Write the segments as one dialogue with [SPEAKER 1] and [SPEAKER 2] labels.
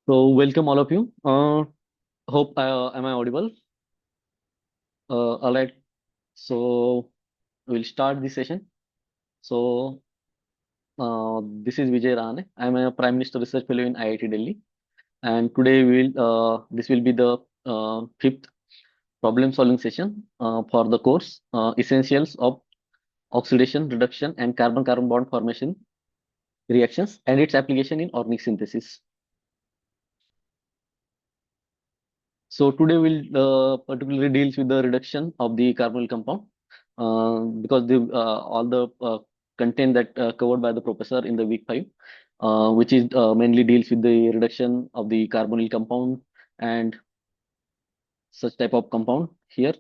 [SPEAKER 1] So welcome all of you. Hope am I audible? All right. So we'll start this session. So this is Vijay Rane. I'm a Prime Minister Research Fellow in IIT Delhi, and today this will be the fifth problem solving session for the course Essentials of Oxidation, Reduction, and Carbon-Carbon Bond Formation Reactions and its application in organic synthesis. So today we'll particularly deals with the reduction of the carbonyl compound because the all the content that covered by the professor in the week 5, which is mainly deals with the reduction of the carbonyl compound and such type of compound here.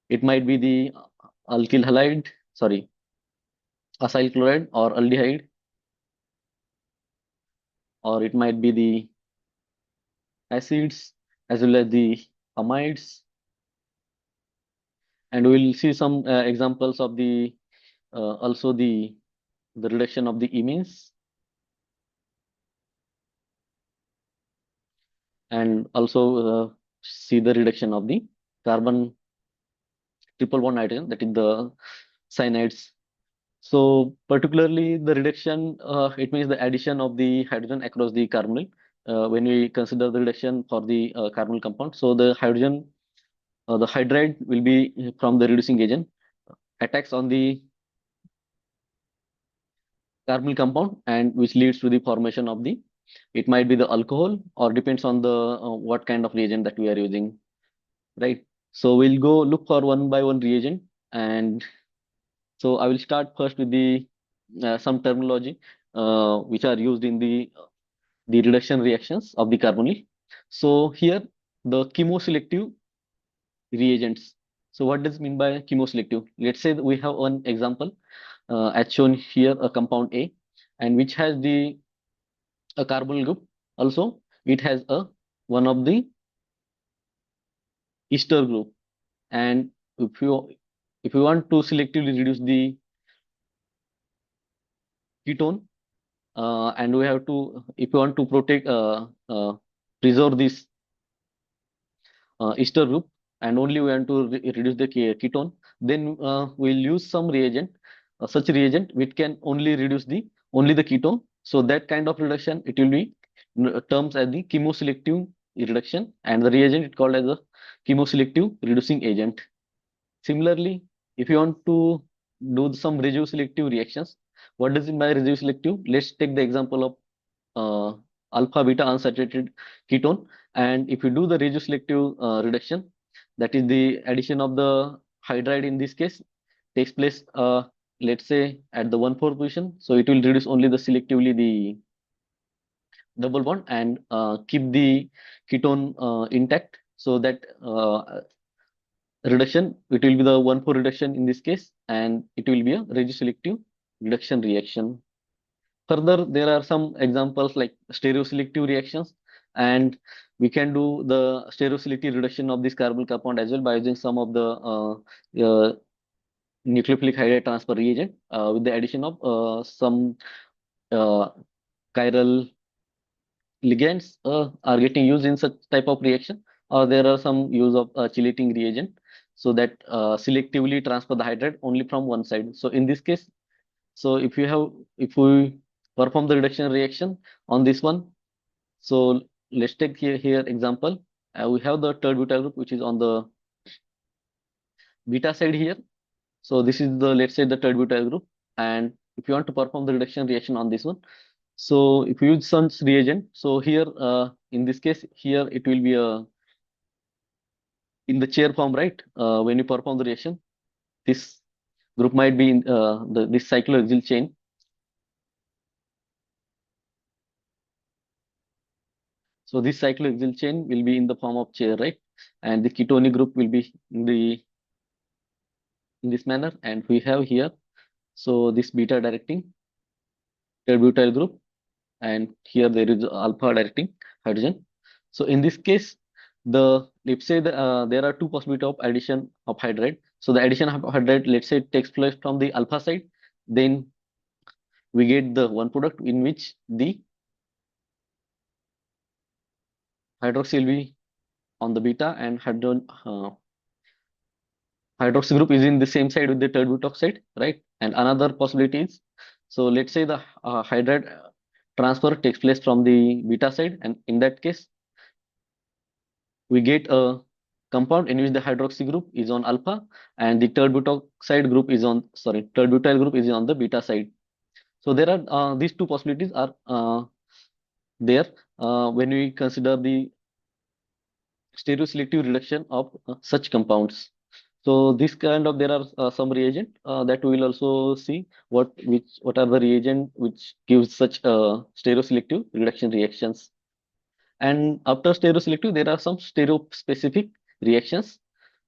[SPEAKER 1] It might be the alkyl halide, sorry, acyl chloride or aldehyde, or it might be the acids as well as the amides, and we'll see some examples of the also the reduction of the imines and also see the reduction of the carbon triple bond nitrogen, that is the cyanides. So particularly the reduction, it means the addition of the hydrogen across the carbonyl. When we consider the reduction for the carbonyl compound, so the hydrogen, the hydride will be from the reducing agent, attacks on the carbonyl compound, and which leads to the formation of the, it might be the alcohol, or depends on the what kind of reagent that we are using, right? So we'll go look for one by one reagent, and so I will start first with the some terminology which are used in the reduction reactions of the carbonyl. So here the chemoselective reagents. So what does it mean by chemoselective? Let's say that we have one example as shown here, a compound A, and which has the a carbonyl group. Also, it has a one of the ester group, and if you want to selectively reduce the ketone, and we have to, if you want to protect preserve this ester group, and only we want to reduce the ketone, then we'll use some reagent, such reagent which can only reduce the only the ketone. So that kind of reduction, it will be terms as the chemoselective reduction, and the reagent it called as a chemoselective reducing agent. Similarly, if you want to do some residue-selective reactions, what does it mean by residue-selective? Let's take the example of alpha beta unsaturated ketone, and if you do the residue-selective reduction, that is the addition of the hydride in this case takes place, let's say at the 1,4 position, so it will reduce only the selectively the double bond and keep the ketone intact, so that reduction, it will be the 1,4 reduction in this case, and it will be a reduce-selective reduction reaction. Further, there are some examples like stereoselective reactions, and we can do the stereoselective reduction of this carbonyl compound as well by using some of the nucleophilic hydride transfer reagent with the addition of some uh, chiral ligands are getting used in such type of reaction, or there are some use of chelating reagent, so that selectively transfer the hydride only from one side. So in this case, so if we perform the reduction reaction on this one, so let's take here example. We have the third butyl group which is on the beta side here. So this is the, let's say, the third butyl group, and if you want to perform the reduction reaction on this one, so if you use some reagent, so here in this case here it will be a in the chair form, right? When you perform the reaction, this group might be in this cyclohexyl chain. So this cyclohexyl chain will be in the form of chair, right? And the ketonic group will be in this manner. And we have here, so this beta directing butyl group, and here there is alpha directing hydrogen. So in this case, the let's say there are two possibility of addition of hydride. So the addition of hydride, let's say, takes place from the alpha side, then we get the one product in which the hydroxy will be on the beta, and hydroxy group is in the same side with the third butoxide, right? And another possibility is, so let's say the hydride transfer takes place from the beta side, and in that case, we get a compound in which the hydroxy group is on alpha, and the third butoxide group is on, sorry, third butyl group is on the beta side. So there are these two possibilities are there when we consider the stereoselective reduction of such compounds. So this kind of, there are some reagent that we will also see what are the reagent which gives such stereoselective reduction reactions. And after stereoselective, there are some stereospecific reactions.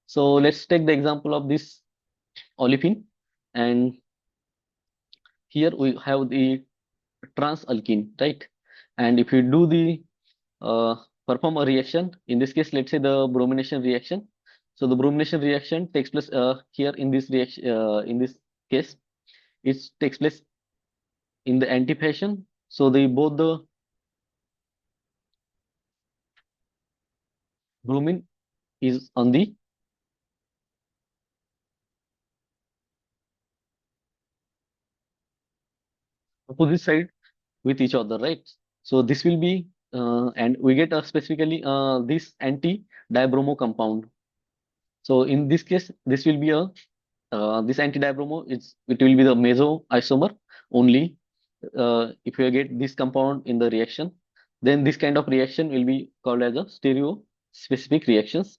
[SPEAKER 1] So let's take the example of this olefin, and here we have the transalkene, right? And if you do the uh, perform a reaction, in this case, let's say the bromination reaction. So the bromination reaction takes place here in this reaction. In this case, it takes place in the anti-fashion. So the both the bromine is on the opposite side with each other, right? So this will be and we get specifically this anti-dibromo compound. So in this case, this will be a this anti-dibromo is, it will be the meso isomer only. If you get this compound in the reaction, then this kind of reaction will be called as a stereo specific reactions.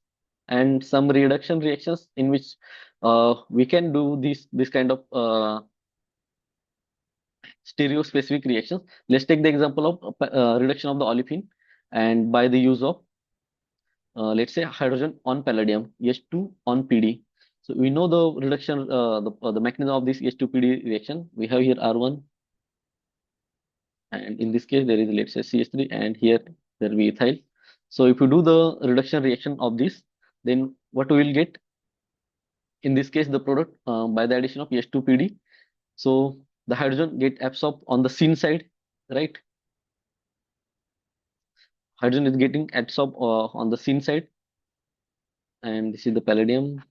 [SPEAKER 1] And some reduction reactions in which we can do this kind of stereo specific reactions. Let's take the example of reduction of the olefin, and by the use of let's say hydrogen on palladium, H2 on PD. So we know the reduction, the mechanism of this H2PD reaction. We have here R1, and in this case there is, let's say, CH3, and here there will be ethyl. So if you do the reduction reaction of this, then what we will get in this case, the product by the addition of H2PD. So the hydrogen get absorbed on the syn side, right? Hydrogen is getting absorbed on the syn side, and this is the palladium,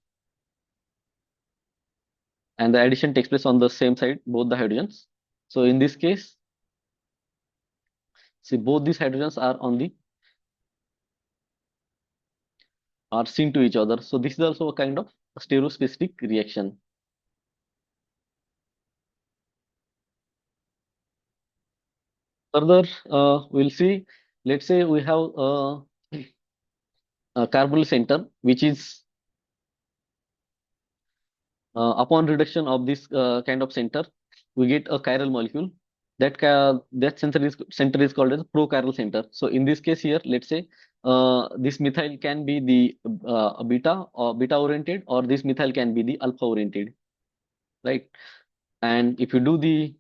[SPEAKER 1] and the addition takes place on the same side, both the hydrogens. So in this case, see, both these hydrogens are on the, are syn to each other. So this is also a kind of stereospecific reaction. Further, we'll see, let's say we have a carbonyl center, which is upon reduction of this kind of center, we get a chiral molecule. That center is called as prochiral center. So in this case here, let's say this methyl can be the beta or beta oriented, or this methyl can be the alpha oriented, right? And if you do the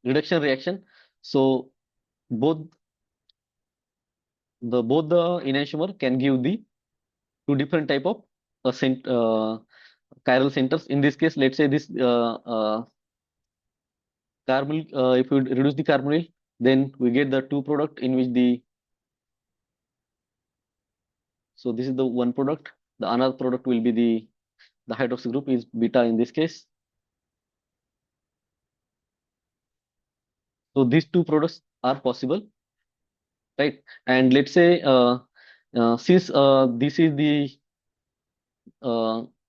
[SPEAKER 1] reduction reaction, so both the enantiomer can give the two different type of chiral centers. In this case, let's say this carbonyl, if you reduce the carbonyl, then we get the two product in which the, so this is the one product. The another product will be the hydroxy group is beta in this case. So these two products are possible, right? And let's say since this is the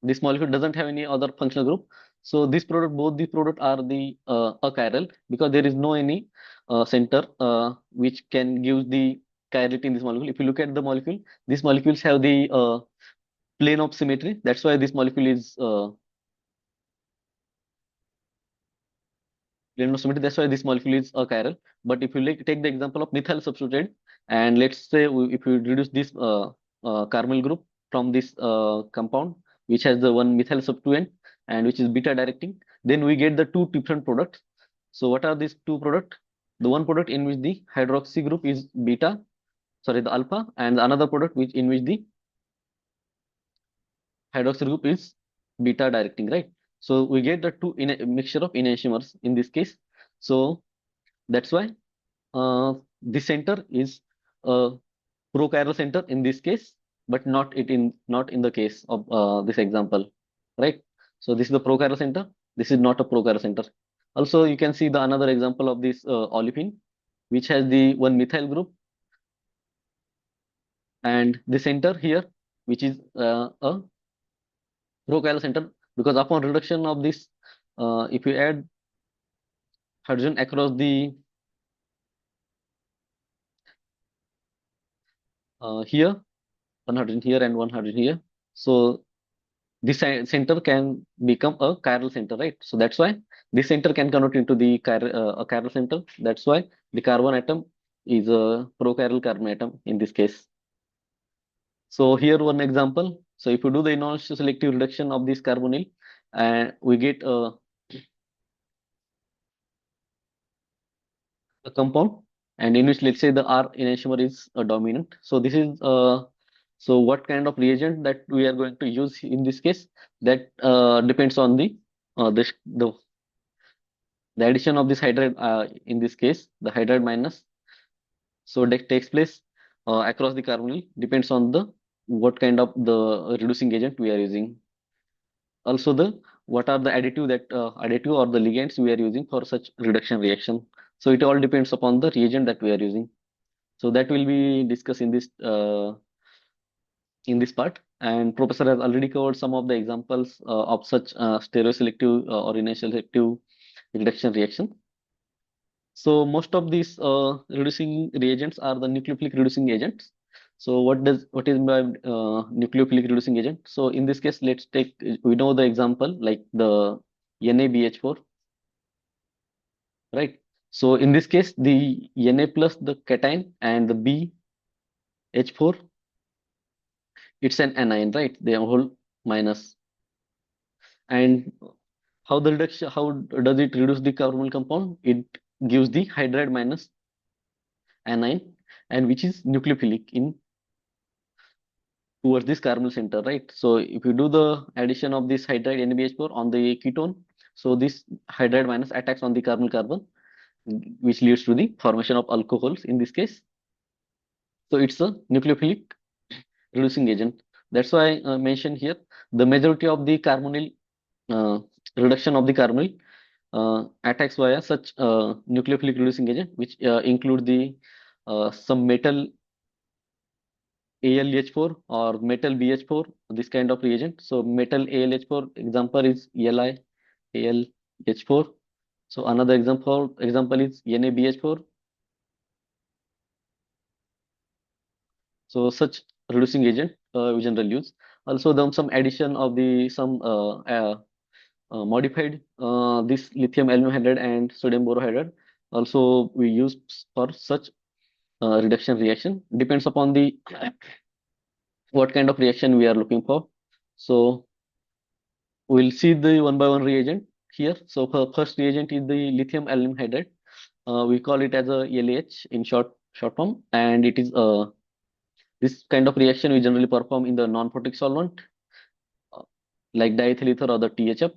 [SPEAKER 1] this molecule doesn't have any other functional group, so this product, both the product are the achiral, because there is no any center which can give the chirality in this molecule. If you look at the molecule, these molecules have the plane of symmetry. That's why this molecule is plane of symmetry. That's why this molecule is achiral. But if you take the example of methyl substituted, and let's say if you reduce this carbonyl group from this compound, which has the one methyl substituent and which is beta directing, then we get the two different products. So what are these two products? The one product in which the hydroxy group is beta, sorry, the alpha, and the another product which in which the hydroxyl group is beta directing, right? So we get the two in a mixture of enantiomers in this case. So that's why this center is a prochiral center in this case, but not in the case of this example, right? So this is the prochiral center. This is not a prochiral center. Also, you can see the another example of this olefin, which has the one methyl group, and the center here, which is a prochiral center, because upon reduction of this, if you add hydrogen across the here, one hydrogen here and one hydrogen here, so this center can become a chiral center, right? So that's why this center can convert into the a chiral center. That's why the carbon atom is a prochiral carbon atom in this case. So here one example. So if you do the inertial selective reduction of this carbonyl, and we get a compound, and in which, let's say, the R enantiomer is a dominant. So this is so what kind of reagent that we are going to use in this case, that depends on the addition of this hydride, in this case the hydride minus, so that takes place across the carbonyl, depends on the what kind of the reducing agent we are using. Also, the what are the additive or the ligands we are using for such reduction reaction. So it all depends upon the reagent that we are using. So that will be discussed in this part, and professor has already covered some of the examples of such stereoselective or inertial selective reduction reaction. So most of these reducing reagents are the nucleophilic reducing agents. So what is my nucleophilic reducing agent? So in this case, let's take, we know the example like the NaBH4, right? So in this case, the Na plus the cation and the BH4, it's an anion, right? They are whole minus. And how does it reduce the carbonyl compound? It gives the hydride minus anion, and which is nucleophilic in towards this carbonyl center, right? So if you do the addition of this hydride NaBH4 on the ketone, so this hydride minus attacks on the carbonyl carbon, which leads to the formation of alcohols in this case. So it's a nucleophilic reducing agent. That's why I mentioned here the majority of the carbonyl uh, reduction of the carbonyl attacks via such nucleophilic reducing agent, which include the some metal AlH4 or metal BH4, this kind of reagent. So metal AlH4 example is Li AlH4. So another example is NaBH4. So such reducing agent we generally use. Also, then some addition of the some modified this lithium aluminum hydride and sodium borohydride. Also, we use for such reduction reaction. Depends upon the what kind of reaction we are looking for. So we'll see the one by one reagent here. So first reagent is the lithium aluminum hydride. We call it as a LAH in short form, and it is this kind of reaction we generally perform in the non-photic solvent uh, like diethyl ether or the THF.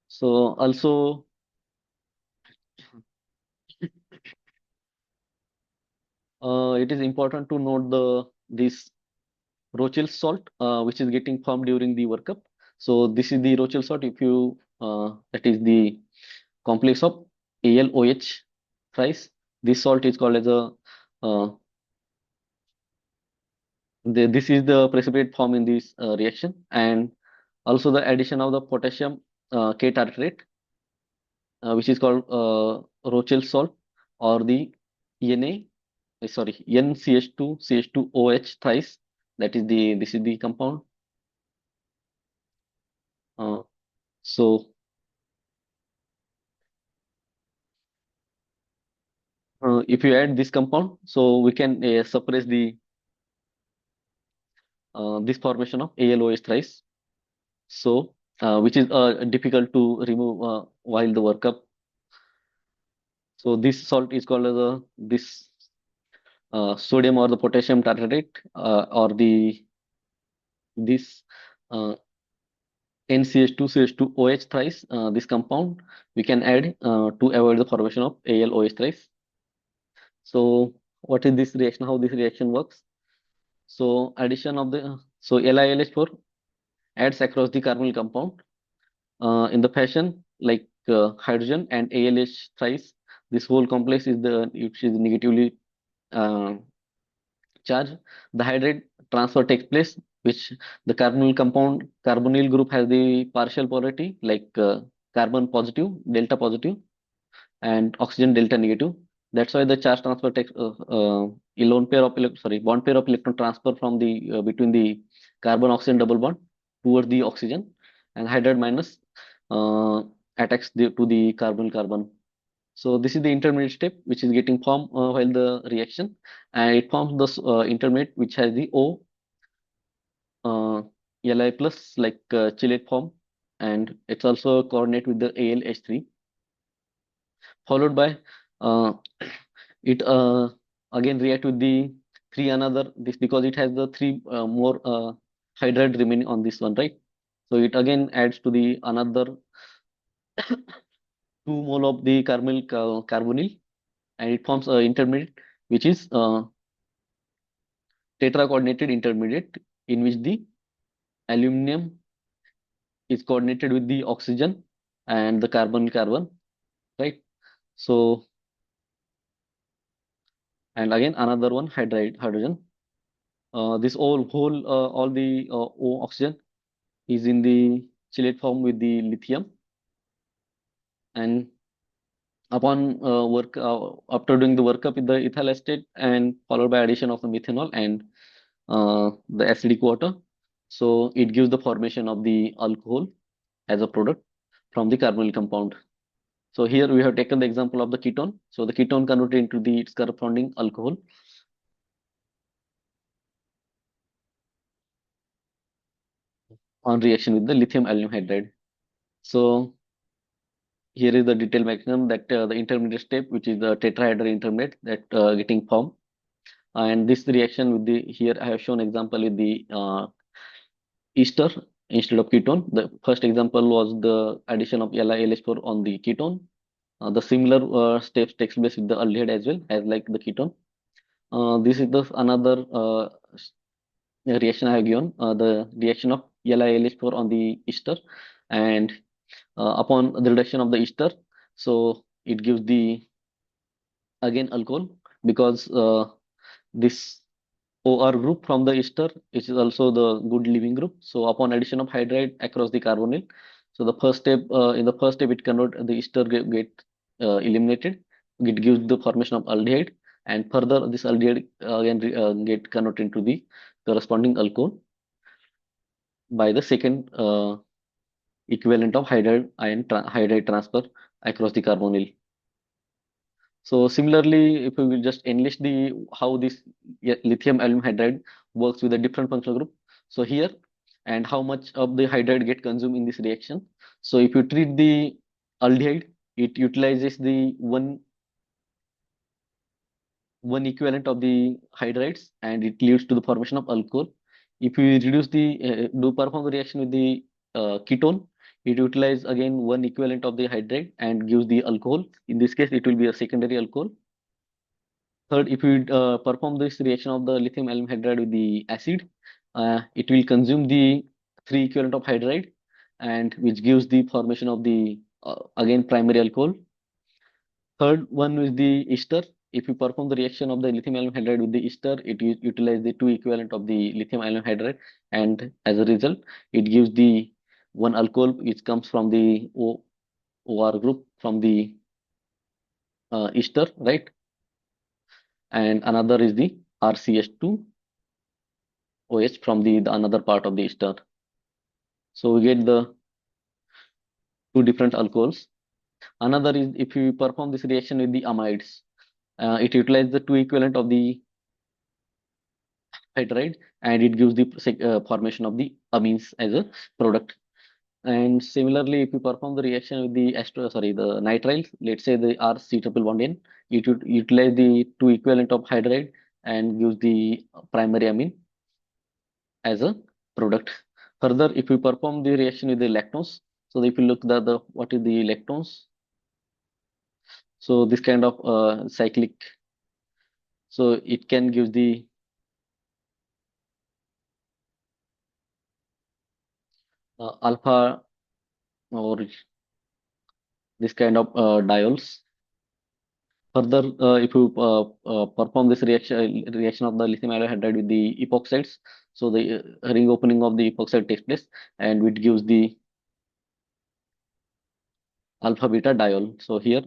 [SPEAKER 1] So also it is important to note this Rochelle salt, which is getting formed during the workup. So this is the Rochelle salt. If you that is the complex of AlOH thrice. This salt is called as a this is the precipitate form in this reaction, and also the addition of the potassium K tartrate, which is called Rochelle salt, or the NCH2 CH2OH thrice. That is the this is the compound. Uh, so if you add this compound, so we can suppress the this formation of AlOH thrice. So which is difficult to remove while the workup. So this salt is called as a this sodium or the potassium tartrate, or the this uh, NCH2 CH2OH thrice, this compound we can add to avoid the formation of AlOH thrice. So what is this reaction? How this reaction works? So addition of the so LiLH4 adds across the carbonyl compound in the fashion like hydrogen and ALH thrice. This whole complex is the which is negatively uh, charged. The hydride transfer takes place, which the carbonyl group has the partial polarity like carbon positive, delta positive, and oxygen delta negative. That's why the charge transfer takes lone pair of bond pair of electron transfer from the between the carbon oxygen double bond towards the oxygen, and hydride minus uh, attacks to the carbon carbon. So this is the intermediate step which is getting formed while the reaction, and it forms the intermediate which has the O uh, Li plus like chelate form, and it's also coordinate with the AlH3, followed by uh, it again react with the three another this because it has the three more hydride remaining on this one, right? So it again adds to the another 2 mole of the carbonyl, and it forms a intermediate which is tetra coordinated intermediate in which the aluminum is coordinated with the oxygen and the carbon carbon, right? So and again another one hydrogen. This all the O oxygen is in the chelate form with the lithium, and upon work after doing the workup with the ethyl acetate and followed by addition of the methanol and the acidic water, so it gives the formation of the alcohol as a product from the carbonyl compound. So here we have taken the example of the ketone. So the ketone converted into the its corresponding alcohol on reaction with the lithium aluminum hydride. So here is the detailed mechanism that the intermediate step, which is the tetrahedral intermediate that getting formed. And this reaction with the here I have shown example with the ester instead of ketone. The first example was the addition of LiLH4 on the ketone. The similar steps takes place with the aldehyde as well as like the ketone. This is the another reaction I have given. The reaction of LiLH4 on the ester, and upon the reduction of the ester, so it gives the again alcohol because this OR group from the ester, which is also the good leaving group. So upon addition of hydride across the carbonyl, so the first step in the first step it convert the ester get eliminated. It gives the formation of aldehyde, and further this aldehyde again get converted into the corresponding alcohol by the second equivalent of hydride transfer across the carbonyl. So similarly, if we will just enlist the how this lithium aluminum hydride works with a different functional group. So here and how much of the hydride get consumed in this reaction. So if you treat the aldehyde, it utilizes the one equivalent of the hydrides and it leads to the formation of alcohol. If we reduce the do perform the reaction with the ketone, it utilizes again one equivalent of the hydride and gives the alcohol. In this case, it will be a secondary alcohol. Third, if we perform this reaction of the lithium aluminum hydride with the acid, it will consume the three equivalent of hydride, and which gives the formation of the again primary alcohol. Third one is the ester. If you perform the reaction of the lithium aluminum hydride with the ester, it utilize the two equivalent of the lithium aluminum hydride, and as a result, it gives the one alcohol which comes from the OR group from the ester, right? And another is the RCH2 OH from the another part of the ester. So we get the two different alcohols. Another is if you perform this reaction with the amides, it utilizes the two equivalent of the hydride and it gives the formation of the amines as a product. And similarly, if you perform the reaction with the the nitriles, let's say the RC triple bond N, it would utilize the two equivalent of hydride and gives the primary amine as a product. Further, if we perform the reaction with the lactose, so if you look at the what is the lactose, so this kind of cyclic So it can give the alpha or this kind of diols. Further, if you perform this reaction of the lithium alloy hydride with the epoxides, so the ring opening of the epoxide takes place, and it gives the alpha beta diol. So here,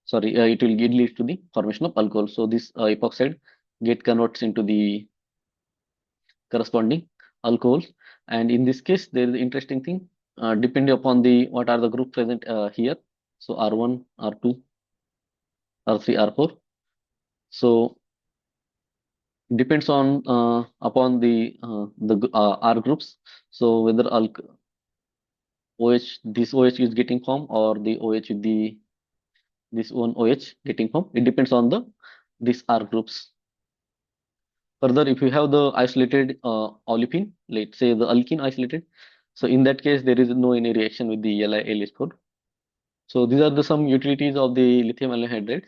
[SPEAKER 1] sorry, it leads to the formation of alcohol. So this epoxide get converts into the corresponding alcohols, and in this case, there is an interesting thing. Depending upon the what are the group present here. So R1, R2, R3, R4. So depends on upon the R groups. So whether OH this OH is getting formed or the OH with the this one OH getting formed. It depends on the these R groups. Further, if you have the isolated olefin, let's say the alkene isolated, so in that case there is no any reaction with the LiLH4. So these are the some utilities of the lithium alloy hydride,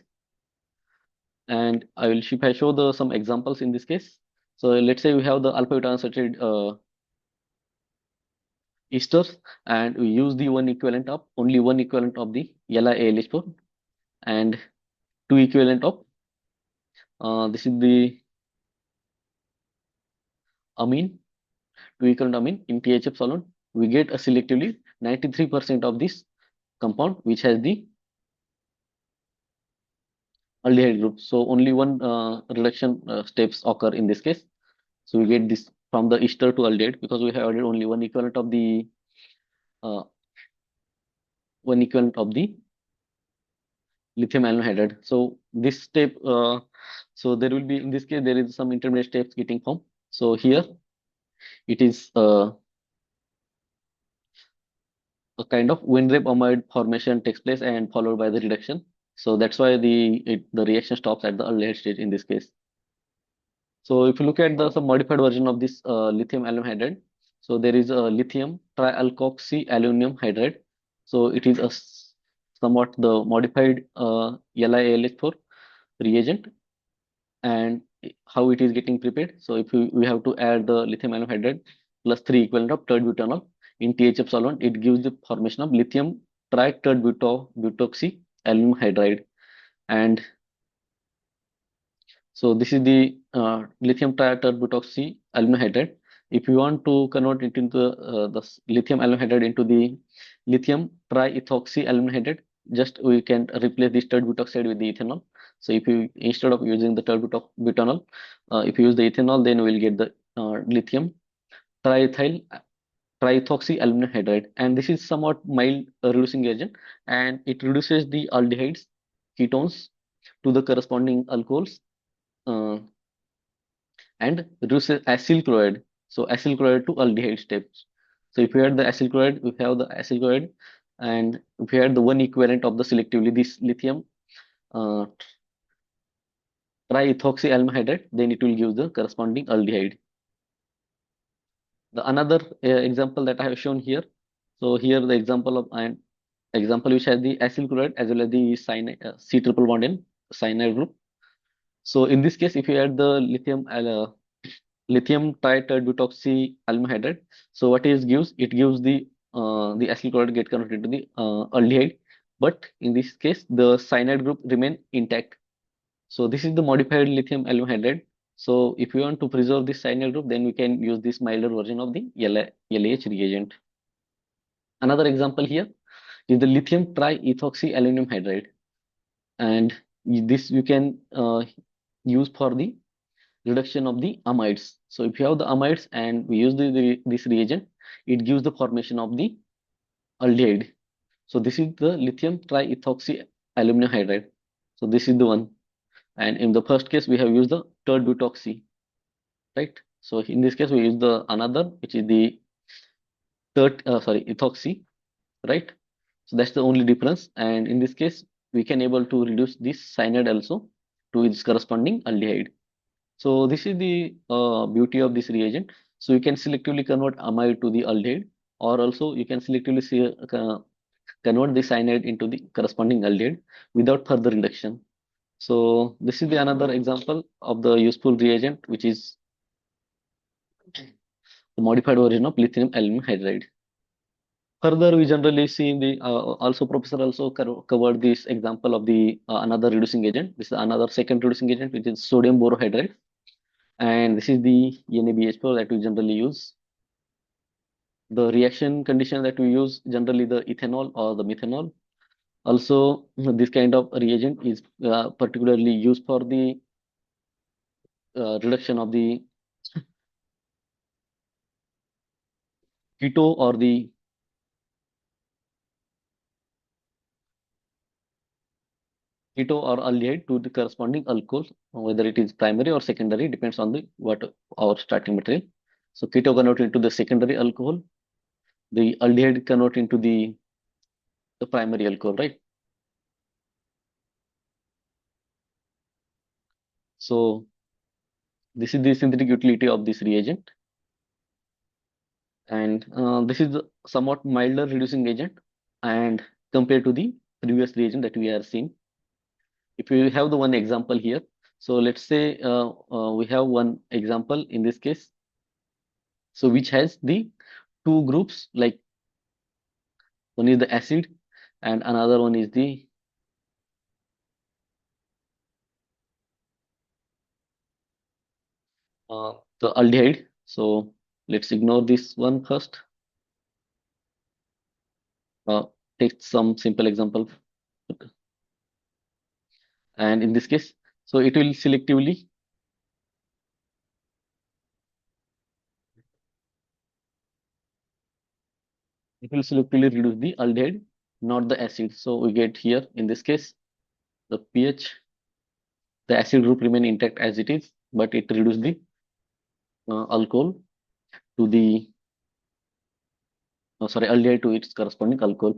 [SPEAKER 1] and if I show the some examples in this case. So let's say we have the alpha beta unsaturated esters, and we use the only one equivalent of the LiAlH4 and two equivalent of this is the amine, two equivalent amine in THF solvent. We get a selectively 93% of this compound which has the aldehyde group. So only one reduction steps occur in this case. So we get this from the ester to aldehyde because we have added only uh, one equivalent of the lithium ion hydride. So this step, so there will be in this case there is some intermediate steps getting formed. So here it is a kind of Windrep amide formation takes place and followed by the reduction. So that's why the reaction stops at the aldehyde stage in this case. So if you look at the some modified version of this lithium aluminum hydride, so there is a lithium trialkoxy aluminum hydride. So it is somewhat the modified LiAlH4 reagent, and how it is getting prepared. So if we have to add the lithium aluminum hydride plus 3 equivalent of tert-butanol in THF solvent, it gives the formation of lithium tri-tert-butoxy aluminum hydride. And so this is the lithium tri-tert-butoxy aluminum hydride. If you want to convert it into the lithium aluminum hydride into the lithium triethoxy aluminum hydride, just we can replace this tert-butoxide with the ethanol. So if you instead of using the tert-butanol, if you use the ethanol, then we will get the lithium triethyl triethoxy aluminum hydride, and this is somewhat mild reducing agent, and it reduces the aldehydes ketones to the corresponding alcohols. And reduces acyl chloride. So acyl chloride to aldehyde steps. So if you add the acyl chloride, we have the acyl chloride, and if you add the one equivalent of the selectively this lithium uh, triethoxy aluminum hydride, then it will give the corresponding aldehyde. The another example that I have shown here. So here the example of an example which has the acyl chloride as well as the cyanide, C triple bond in cyanide group. So in this case, if you add the lithium tri-tert-butoxy aluminum hydride, so what it gives? It gives the acyl chloride get converted to the aldehyde, but in this case, the cyanide group remain intact. So this is the modified lithium aluminum hydride. So if you want to preserve this cyanide group, then we can use this milder version of the LiH reagent. Another example here is the lithium triethoxy aluminum hydride, and this you can use for the reduction of the amides. So if you have the amides and we use this reagent, it gives the formation of the aldehyde. So this is the lithium triethoxy aluminum hydride. So this is the one. And in the first case, we have used the tert-butoxy, right? So in this case, we use the another, which is the ethoxy, right? So that's the only difference. And in this case, we can able to reduce this cyanide also to its corresponding aldehyde. So this is the beauty of this reagent. So you can selectively convert amide to the aldehyde, or also you can selectively convert the cyanide into the corresponding aldehyde without further reduction. So this is the another example of the useful reagent, which is the modified version of lithium aluminum hydride. Further, we generally see in the also professor also covered this example of the another reducing agent. This is another second reducing agent, which is sodium borohydride, and this is the NaBH4 that we generally use. The reaction condition that we use generally the ethanol or the methanol. Also, this kind of reagent is particularly used for the reduction of the keto or the keto or aldehyde to the corresponding alcohol, whether it is primary or secondary, depends on the what our starting material. So keto convert into the secondary alcohol, the aldehyde convert into the primary alcohol, right? So this is the synthetic utility of this reagent, and this is the somewhat milder reducing agent, and compared to the previous reagent that we are seeing. If we have the one example here, so let's say we have one example in this case, so which has the two groups, like one is the acid and another one is the aldehyde. So let's ignore this one first. Uh, Take some simple example, and in this case, so it will selectively reduce the aldehyde, not the acid. So we get here in this case the pH, the acid group remain intact as it is, but it reduce the alcohol to the aldehyde to its corresponding alcohol.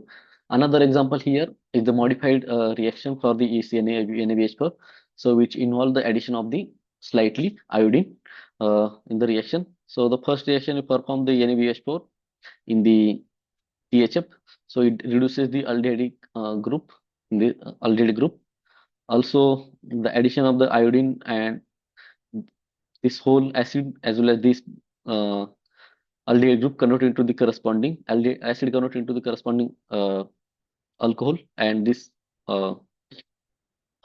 [SPEAKER 1] Another example here is the modified reaction for the NaBH4, so which involve the addition of the slightly iodine in the reaction. So the first reaction we perform the NaBH4 in the THF, so it reduces the aldehyde group in the aldehyde group. Also, the addition of the iodine and this whole acid as well as this uh, aldehyde group convert into the corresponding aldehyde acid convert into the corresponding alcohol, and this uh,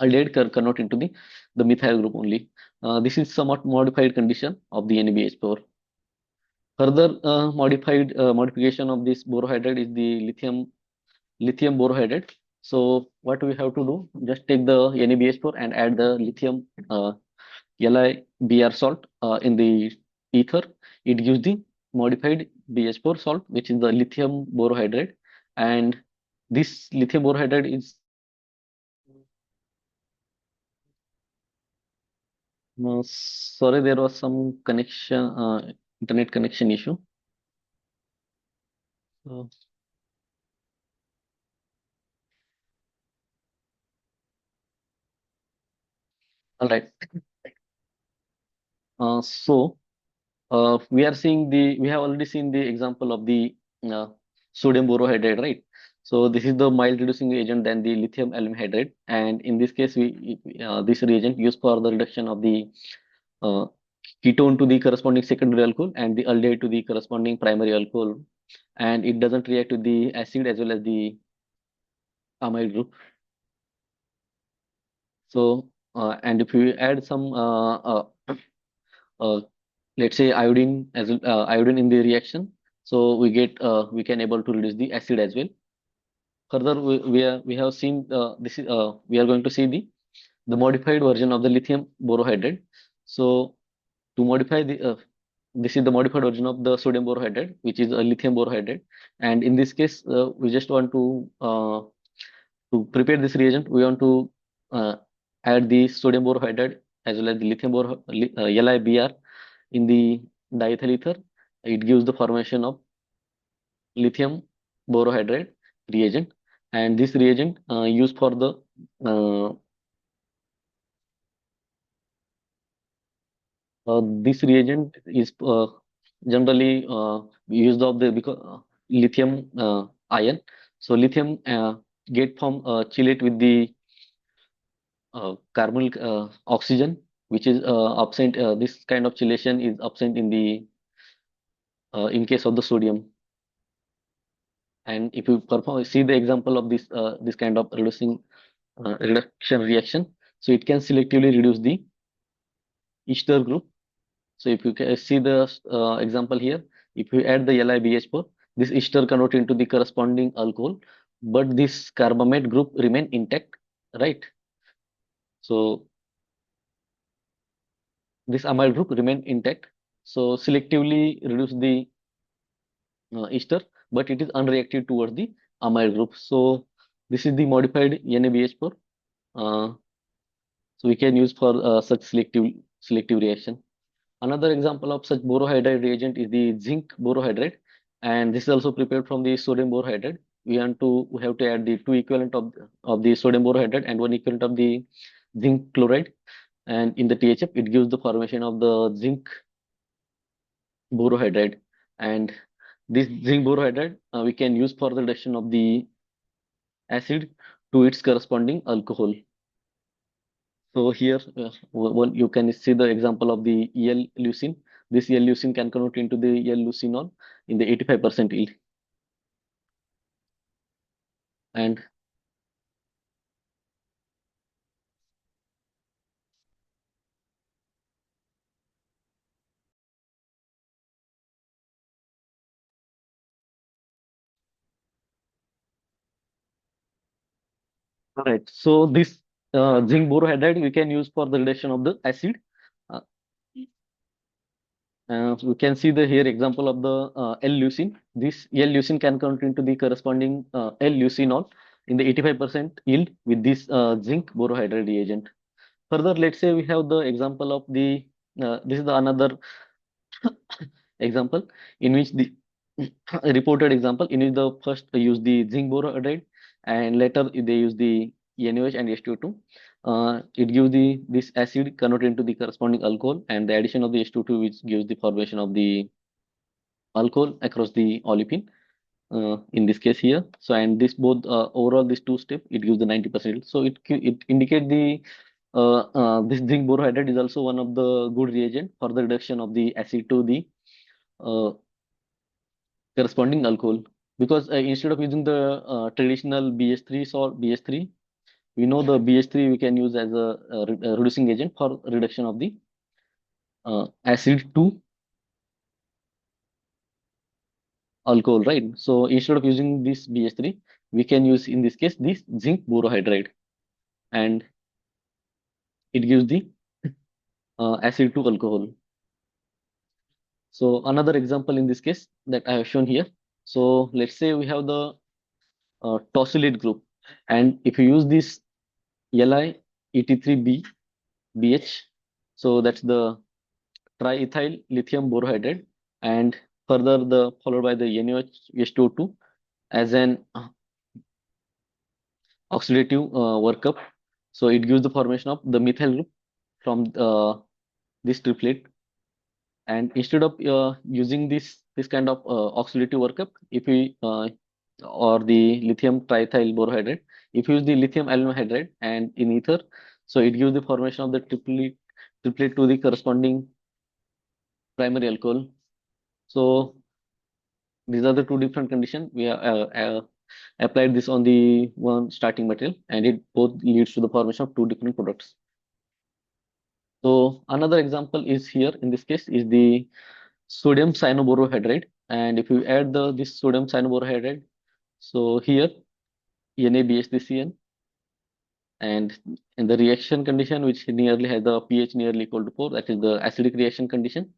[SPEAKER 1] aldehyde convert into the methyl group only. This is somewhat modified condition of the NaBH4. Further modification of this borohydride is the lithium borohydride. So what we have to do, just take the NaBH4 and add the lithium LiBr salt in the ether. It gives the modified BH4 salt, which is the lithium borohydride. And this lithium borohydride is sorry, there was some internet connection issue. Uh, all right. So we have already seen the example of the uh, sodium borohydride, right? So this is the mild reducing agent than the lithium aluminum hydride, and in this case, this reagent used for the reduction of the uh, ketone to the corresponding secondary alcohol and the aldehyde to the corresponding primary alcohol, and it doesn't react with the acid as well as the amide group. So, and if we add some uh, let's say iodine in the reaction, so we can able to reduce the acid as well. Further, we have seen this is we are going to see the modified version of the lithium borohydride. So to modify this is the modified version of the sodium borohydride, which is a lithium borohydride. And in this case, we just want to prepare this reagent. We want to uh, add the sodium borohydride as well as the lithium LiBr in the diethyl ether. It gives the formation of lithium borohydride reagent, and this reagent used for the this reagent is generally used of the because lithium ion. So lithium get from chelate with the carbonyl oxygen, which is absent. This kind of chelation is absent in the in case of the sodium. And if you perform see the example of this kind of reduction reaction, so it can selectively reduce the ester group. So if you see the example here, if you add the LiBH4, this ester convert into the corresponding alcohol, but this carbamate group remain intact, right? So this amide group remain intact. So selectively reduce the ester, but it is unreactive towards the amide group. So this is the modified NaBH4. Uh, so we can use for such selective reaction. Another example of such borohydride reagent is the zinc borohydride, and this is also prepared from the sodium borohydride. We have to add the two equivalent of the sodium borohydride and one equivalent of the zinc chloride, and in the THF it gives the formation of the zinc borohydride. And this zinc borohydride we can use for the reduction of the acid to its corresponding alcohol. So here, one you can see the example of the L-leucine. This L-leucine can convert into the L-leucinol in the 85% yield. And right, so this zinc borohydride we can use for the reduction of the acid. Uh, we can see the here example of the L-leucine. This L-leucine can convert into the corresponding L-leucinol in the 85% yield with this zinc borohydride reagent. Further, let's say we have the example of the this is the another example in which the reported example in which the first use the zinc borohydride and later they use the NaOH and H2O2. It gives the this acid converted into the corresponding alcohol, and the addition of the H2O2 which gives the formation of the alcohol across the olefin in this case here. So and this both overall these two step it gives the 90%. So it indicate the this zinc borohydride is also one of the good reagent for the reduction of the acid to the uh, corresponding alcohol, because instead of using the traditional BH3 or BH3, we know the BH3 we can use as a reducing agent for reduction of the acid to alcohol, right? So instead of using this BH3, we can use in this case this zinc borohydride, and it gives the acid to alcohol. So another example in this case that I have shown here. So let's say we have the tosylate group, and if you use this LiET3B BH, so that's the triethyl lithium borohydride, and further the followed by the NaOH H2O2 as an oxidative workup. So it gives the formation of the methyl group from this triplet. And instead of using this kind of oxidative workup, if we or the lithium triethyl borohydride, if you use the lithium aluminum hydride and in ether, so it gives the formation of the triplet to the corresponding primary alcohol. So these are the two different conditions. We have applied this on the one starting material, and it both leads to the formation of two different products. So another example is here in this case is the sodium cyanoborohydride. And if you add this sodium cyanoborohydride, so here NaBH3Cn, and in the reaction condition which nearly has the pH nearly equal to 4, that is the acidic reaction condition.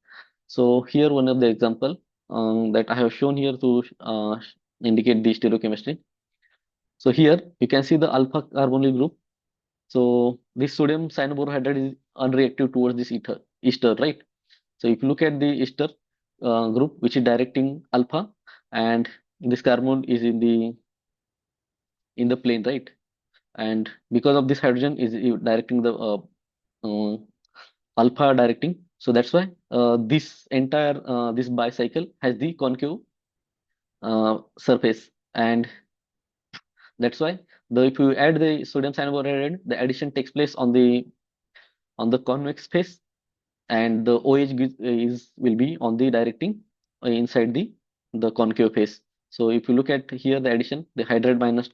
[SPEAKER 1] So here one of the example that I have shown here to indicate the stereochemistry. So here you can see the alpha carbonyl group. So this sodium cyanoborohydride is unreactive towards this ester, right? So if you look at the ester group, which is directing alpha, and this carbon is in the plane, right? And because of this hydrogen is directing the uh, alpha directing, so that's why this entire this bicycle has the concave surface, and That's why if you add the sodium cyanoborohydride, the addition takes place on the convex phase, and the OH will be on the directing inside the concave phase. So if you look at here the addition, the hydride minus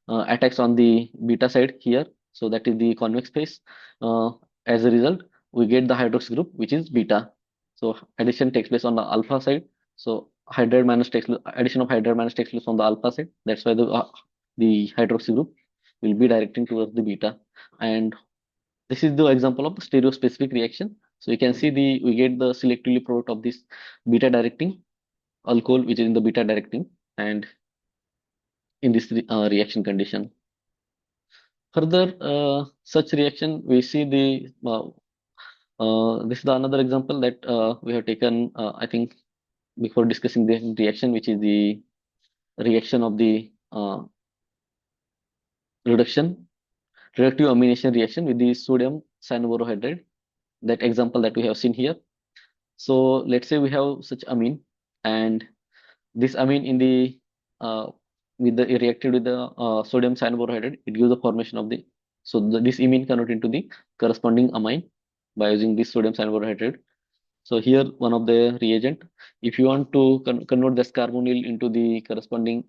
[SPEAKER 1] attacks on the beta side here, so that is the convex phase. Uh, as a result, we get the hydroxy group, which is beta. So addition takes place on the alpha side. So addition of hydride minus takes place on the alpha side. That's why the hydroxy group will be directing towards the beta. And this is the example of the stereospecific reaction. So you can see we get the selectively product of this beta directing alcohol, which is in the beta directing, and in this reaction condition. Further, such reaction we see this is the another example that we have taken. I think before discussing the reaction, which is the reaction of the reductive amination reaction with the sodium cyanoborohydride. That example that we have seen here. So let's say we have such amine, and this amine in the with the reacted with the sodium cyanoborohydride, it gives the formation of this amine convert into the corresponding amine by using this sodium cyanoborohydride. So here one of the reagent, if you want to convert this carbonyl into the corresponding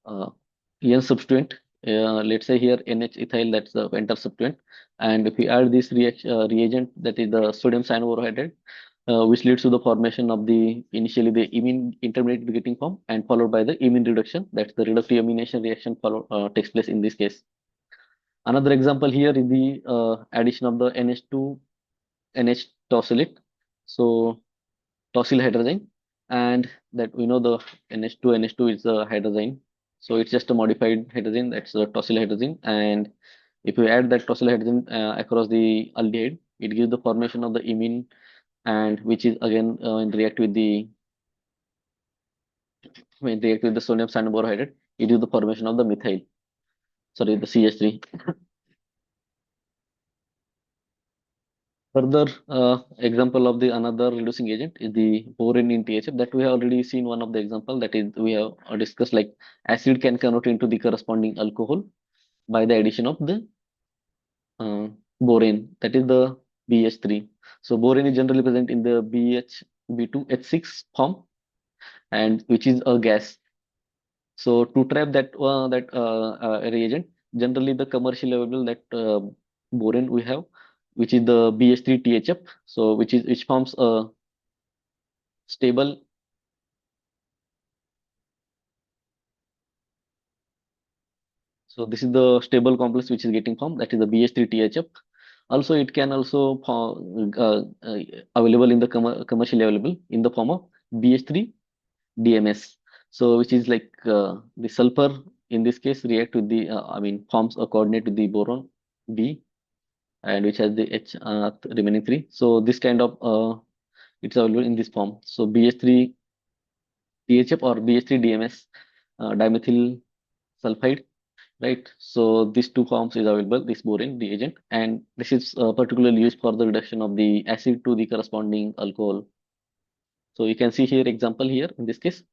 [SPEAKER 1] uh, N substituent, let's say here NH ethyl, that's the enter substituent, and if we add this reagent, that is the sodium cyanoborohydride, which leads to the formation of initially the imine intermediate getting form and followed by the imine reduction. That's the reductive amination reaction takes place in this case. Another example here is the addition of the NH2 NH tosylate. So tosyl hydrazine, and that we know the NH2 is a hydrazine. So it's just a modified hydrazine, that's the tosyl hydrazine. And if we add that tosyl hydrazine across the aldehyde, it gives the formation of the imine, and which is again when react with the sodium cyanoborohydride, it is the formation of the methyl, sorry, the CH3. Further example of the another reducing agent is the boron in THF, that we have already seen one of the example, that is we have discussed, like acid can convert into the corresponding alcohol by the addition of the uh, boron, that is the BH3. So boron is generally present in the BH2H6 form, and which is a gas. So to trap that reagent, generally the commercially available that boron we have, which is the BH3THF, so which forms a stable. So this is the stable complex which is getting formed, that is the BH3THF. Also, it can also available in the commercially available in the form of BH3DMS. So which is like the sulfur in this case react with forms a coordinate with the boron B, and which has the H remaining three. So this kind of it's available in this form. So BH3 THF or BH3 DMS, dimethyl sulfide, right? So these two forms is available, this boron reagent, and this is particularly used for the reduction of the acid to the corresponding alcohol. So you can see here example here in this case.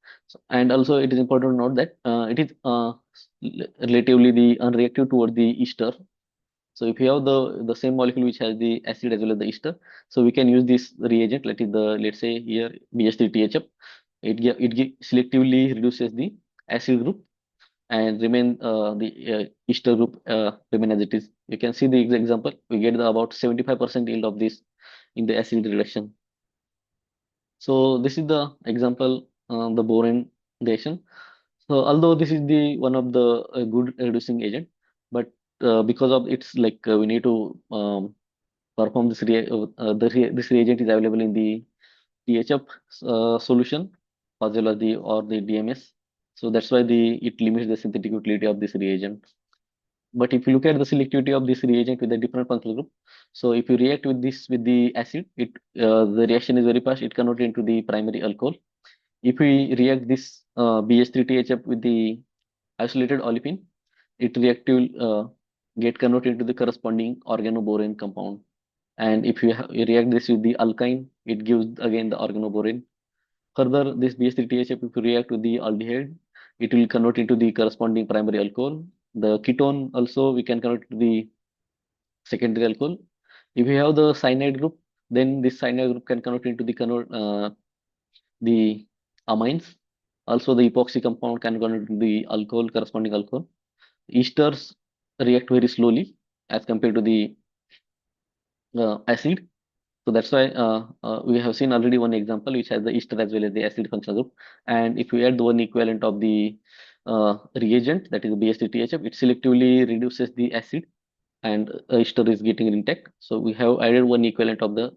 [SPEAKER 1] And also it is important to note that it is relatively the unreactive toward the ester. So if you have the same molecule which has the acid as well as the ester, so we can use this reagent. Let's say here BH3THF. It selectively reduces the acid group and remain the ester group remain as it is. You can see the example. We get about 75% yield of this in the acid reduction. So this is the example, the boron reaction. So although this is the one of the good reducing agent, but because of its we need to perform this reagent is available in the THF solution as well as the DMS. So that's why it limits the synthetic utility of this reagent. But if you look at the selectivity of this reagent with a different functional group, so if you react with this with the acid, the reaction is very fast. It converts into the primary alcohol. If we react this BH3THF with the isolated olefin, it get converted into the corresponding organoborane compound. And if you react this with the alkyne, it gives again the organoborane. Further, this BH3THF, if you react with the aldehyde, it will convert into the corresponding primary alcohol. The ketone also we can convert to the secondary alcohol. If we have the cyanide group, then this cyanide group can convert into the amines. Also, the epoxy compound can convert to the alcohol, corresponding alcohol. Esters react very slowly as compared to the acid. So that's why we have seen already one example which has the ester as well as the acid functional group. And if we add the one equivalent of the reagent, that is the BS3THF, it selectively reduces the acid and ester is getting intact. So we have added one equivalent of the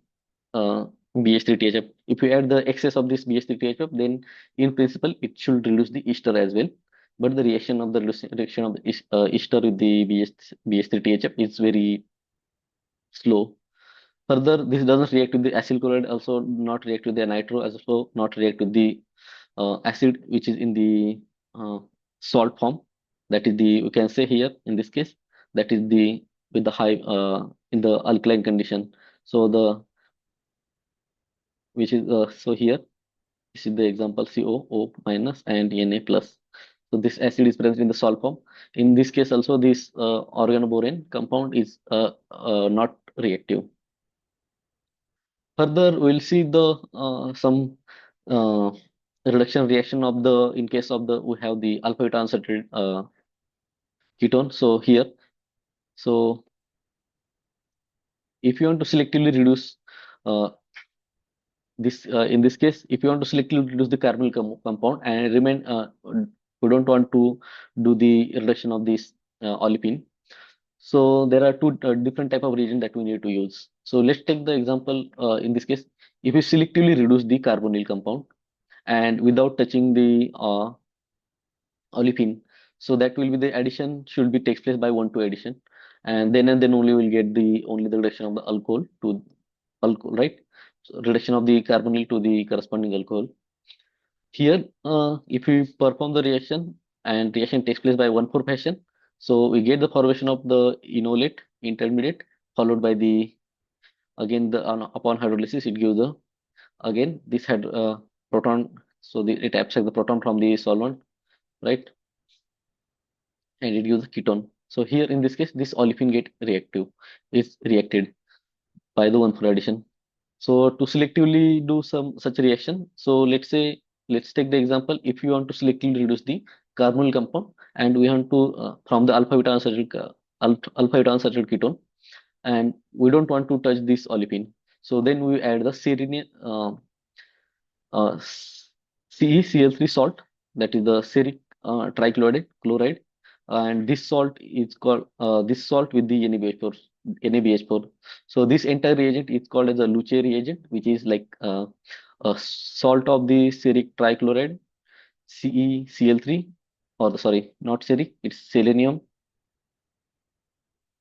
[SPEAKER 1] BH3THF. If we add the excess of this BH3THF, then in principle it should reduce the ester as well. But the reaction of the ester with the BH3THF is very slow. Further, this doesn't react with the acyl chloride, also not react with the nitro, also not react with the acid which is in the uh, salt form. That is the, we can say here in this case, that is the with the high in the alkaline condition. So the which is so here this is the example COO minus and Na plus. So this acid is present in the salt form. In this case also this organoborane compound is not reactive. Further, we'll see the some uh, reduction reaction of the in case of the we have the alpha beta unsaturated ketone. So here, so if you want to selectively reduce uh, this in this case, if you want to selectively reduce the carbonyl compound and remain we don't want to do the reduction of this olefin. So there are two different type of reagent that we need to use. So let's take the example in this case. If you selectively reduce the carbonyl compound and without touching the olefin, so that will be the addition should be takes place by 1:2 addition, and then only we'll get the only the reduction of the alcohol to alcohol, right? So reduction of the carbonyl to the corresponding alcohol. Here, if we perform the reaction and reaction takes place by 1:4 fashion, so we get the formation of the enolate intermediate followed by the again the upon hydrolysis it gives the again this had proton, so it abstracts the proton from the solvent, right, and it gives the ketone. So here in this case this olefin get reactive is reacted by the 1,4 addition. So to selectively do some such reaction, so let's say let's take the example if you want to selectively reduce the carbonyl compound and we want to from the alpha beta unsaturated alpha beta unsaturated ketone, and we don't want to touch this olefin. So then we add the serine uh, CeCl3 salt, that is the ceric trichloride, and this salt is called this salt with the NaBH4. So this entire reagent is called as a Luce reagent, which is like a salt of the ceric trichloride, CeCl3, or sorry, not ceric, it's selenium.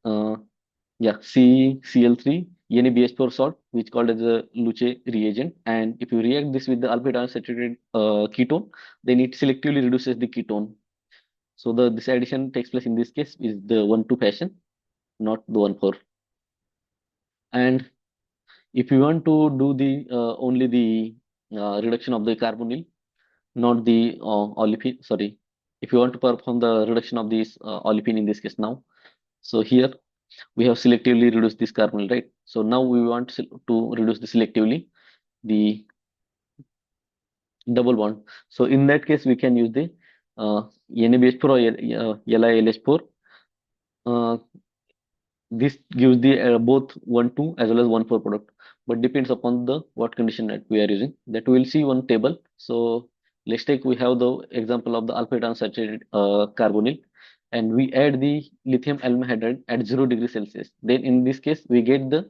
[SPEAKER 1] Uh, Yeah, CCl3, NaBH4 salt, which called as a Luce reagent. And if you react this with the alpha unsaturated ketone, then it selectively reduces the ketone. So the this addition takes place in this case is the 1:2 fashion, not the 1:4. And if you want to do the only the reduction of the carbonyl, not the olefin, sorry, if you want to perform the reduction of this olefin in this case now, so here we have selectively reduced this carbonyl, right? So now we want to reduce the selectively the double bond. So in that case, we can use the NaBH4 or LiLH4. Uh, this gives the both 1:2 as well as 1:4 product, but depends upon the what condition that we are using. That we will see one table. So let's take we have the example of the alpha unsaturated carbonyl, and we add the lithium aluminum hydride at 0 degrees Celsius. Then in this case, we get the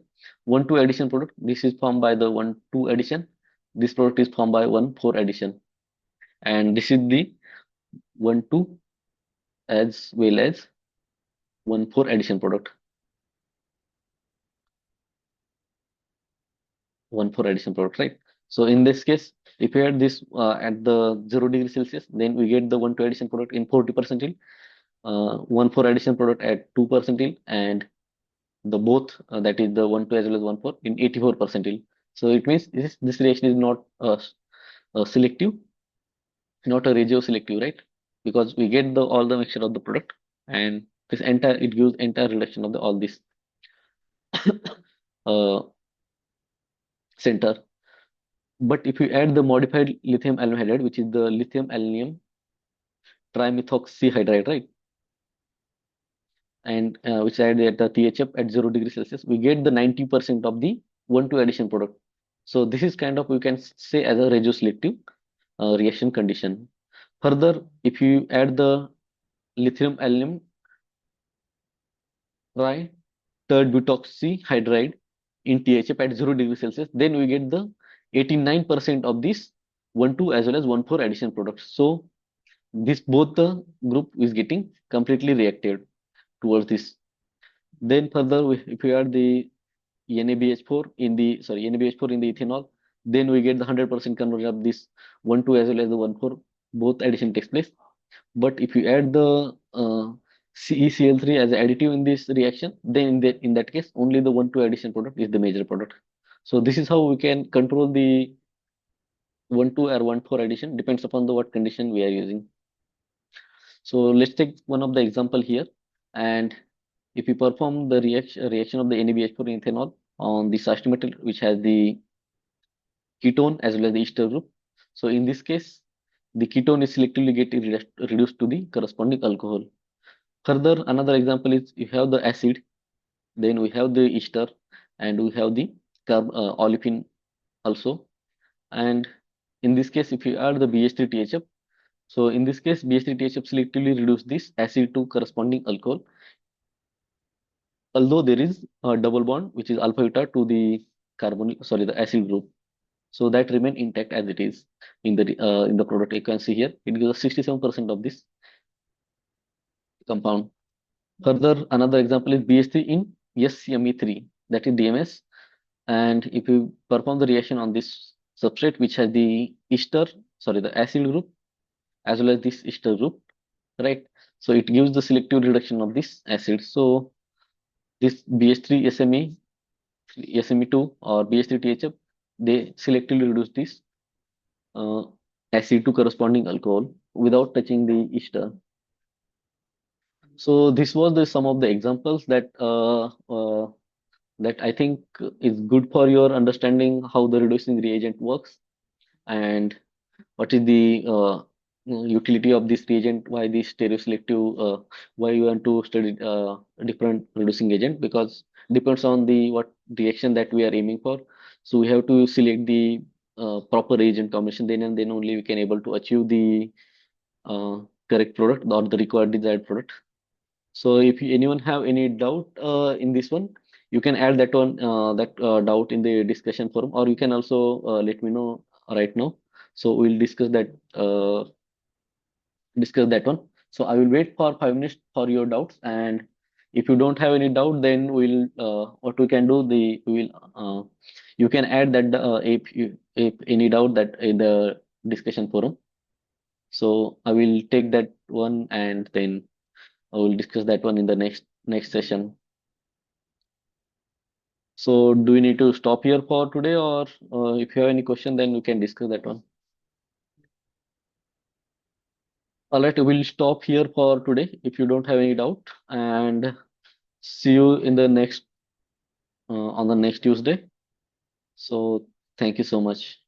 [SPEAKER 1] 1:2 addition product. This is formed by the 1:2 addition. This product is formed by 1:4 addition, and this is the 1:2 as well as 1:4 addition product. 1:4 addition product, right? So in this case, if we add this at the 0 degrees Celsius, then we get the 1:2 addition product in 40 percentile, 1:4 addition product at 2 percentile, and the both that is the 1:2 as well as 1:4 in 84 percentile. So it means this reaction is not selective, not a regio selective, right? because we get the all the mixture of the product, and this entire it gives entire reduction of the all this uh, center. But if you add the modified lithium aluminum hydride, which is the lithium aluminum trimethoxyhydride, right? And which add at the THF at 0 degrees Celsius, we get the 90% of the 1,2 addition product. So this is kind of, we can say, as a radioselective reaction condition. Further, if you add the lithium aluminum tributoxyhydride in THF at 0 degrees Celsius, then we get the 89% of this 1,2 as well as 1,4 addition products. So this both the group is getting completely reacted towards this. Then further, if we add the NaBH4 in the NaBH4 in the ethanol, then we get the 100% conversion of this 1,2 as well as the 1,4, both addition takes place. But if you add the CeCl3 as an additive in this reaction, then in that case, only the 1,2 addition product is the major product. So this is how we can control the 1,2 or 1,4 addition, depends upon the what condition we are using. So let's take one of the example here, and if we perform the reaction of the NaBH4 in ethanol on the starch metal, which has the ketone as well as the ester group. So in this case, the ketone is selectively get reduced to the corresponding alcohol. Further, another example is you have the acid, then we have the ester, and we have the olefin also. And in this case, if you add the BH3THF, so in this case, BH3THF selectively reduce this acid to corresponding alcohol, although there is a double bond which is alpha beta to the the acyl group. So that remain intact as it is in the product. You can see here it gives us 67% of this compound. Further, another example is BH3 in SCME3, that is DMS. And if you perform the reaction on this substrate which has the the acyl group as well as this ester group, right? So it gives the selective reduction of this acid. So this BH3 SME2 or BH3 THF, they selectively reduce this uh, acid to corresponding alcohol without touching the ester. So this was the some of the examples that I think is good for your understanding how the reducing reagent works and what is the utility of this reagent, why this stereoselective, why you want to study different reducing agent, because depends on the what reaction that we are aiming for. So we have to select the proper reagent combination, then and then only we can able to achieve the uh, correct product or the required desired product. So if anyone have any doubt in this one, you can add that doubt in the discussion forum, or you can also let me know right now. So we'll discuss that one. So I will wait for 5 minutes for your doubts, and if you don't have any doubt, then we'll what we can do the we will you can add that if any doubt that in the discussion forum. So I will take that one and then I will discuss that one in the next session. So do we need to stop here for today, or if you have any question, then we can discuss that one. All right, we'll stop here for today if you don't have any doubt, and see you in the next on the next Tuesday. So thank you so much.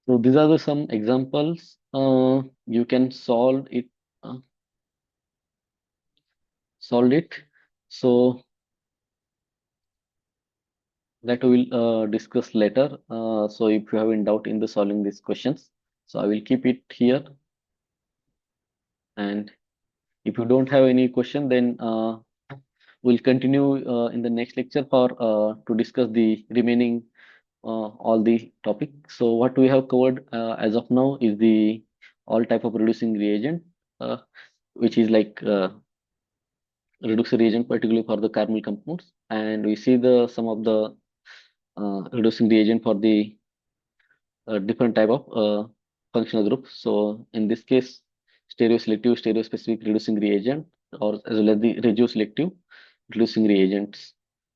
[SPEAKER 1] So these are the some examples. You can uh, solve it. So that we will discuss later. So if you have any doubt in the solving these questions, so I will keep it here. And if you don't have any question, then we'll continue in the next lecture for to discuss the remaining all the topic. So what we have covered as of now is the all type of reducing reagent. Uh, which is like reducing reagent, particularly for the carbonyl compounds. And we see the some of the reducing reagent for the different type of functional groups. So in this case, stereoselective, stereospecific reducing reagent, or as well as the regioselective reducing reagents.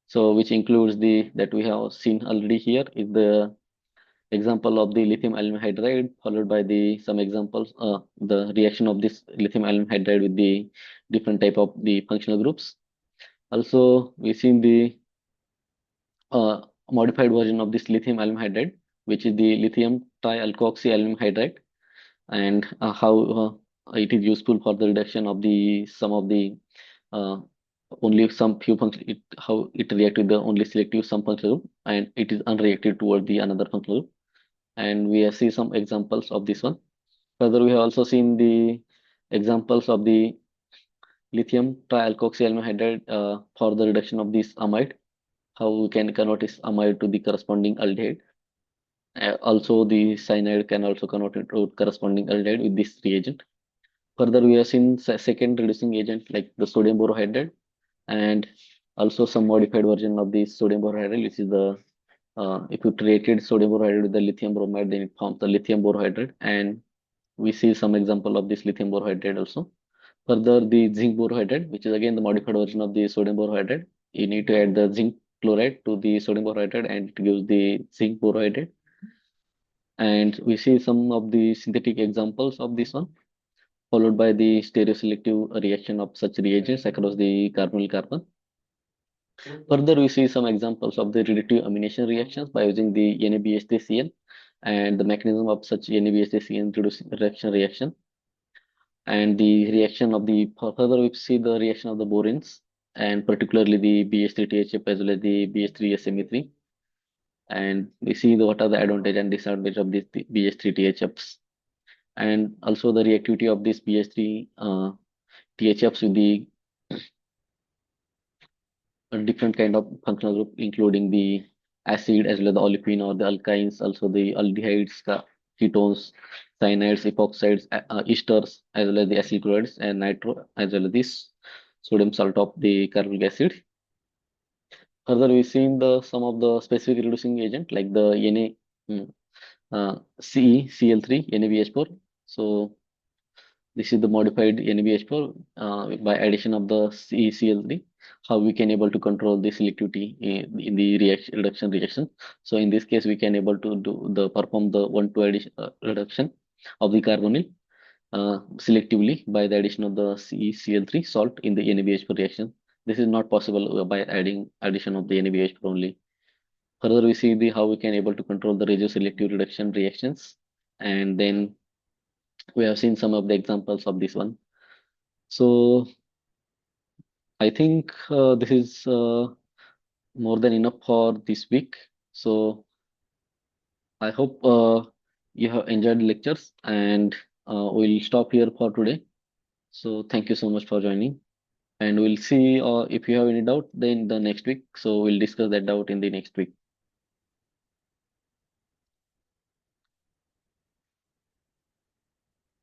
[SPEAKER 1] So which includes the that we have seen already here is the example of the lithium aluminum hydride, followed by the some examples, the reaction of this lithium aluminum hydride with the different type of the functional groups. Also, we seen the uh, modified version of this lithium aluminum hydride, which is the lithium trialkoxy aluminum hydride, and how it is useful for the reduction of the some of the uh, only some few function it how it react with the only selective some functional group, and it is unreactive toward the another functional group. And we have seen some examples of this one. Further, we have also seen the examples of the lithium trialkoxy aluminum hydride for the reduction of this amide, how we can convert this amide to the corresponding aldehyde. Also, the cyanide can also convert into corresponding aldehyde with this reagent. Further, we have seen second reducing agent like the sodium borohydride, and also some modified version of the sodium borohydride, which is the if you treated sodium borohydride with the lithium bromide, then it forms the lithium borohydride, and we see some example of this lithium borohydride also. Further, the zinc borohydride, which is again the modified version of the sodium borohydride. You need to add the zinc chloride to the sodium borohydride, and it gives the zinc borohydride. And we see some of the synthetic examples of this one, followed by the stereoselective reaction of such reagents across the carbonyl carbon. Further, we see some examples of the reductive amination reactions by using the NABH3Cl and the mechanism of such NABH3Cl reduction reaction, and the reaction of the further we see the reaction of the borines, and particularly the BH3THF as well as the BH3SME3, and we see what are the advantage and disadvantage of these BH3THFs, and also the reactivity of this BH3 THFs with the different kind of functional group, including the acid as well as the olefin or the alkynes, also the aldehydes, ketones, cyanides, epoxides, esters, as well as the acyl chlorides and nitro, as well as this sodium salt of the carbonic acid. Further, we've seen the some of the specific reducing agent like the CeCl3, NaBH4. So this is the modified NaBH4 by addition of the CeCl3. How we can able to control the selectivity in the reduction reaction. So in this case, we can able to do the perform the 1,2 addition reduction of the carbonyl selectively by the addition of the CeCl3 salt in the NaBH4 reaction. This is not possible by adding addition of the NaBH4 only. Further, we see the how we can able to control the radioselective reduction reactions, and then we have seen some of the examples of this one. So I think this is more than enough for this week. So I hope you have enjoyed the lectures, and we'll stop here for today. So thank you so much for joining, and we'll see if you have any doubt then the next week. So we'll discuss that doubt in the next week.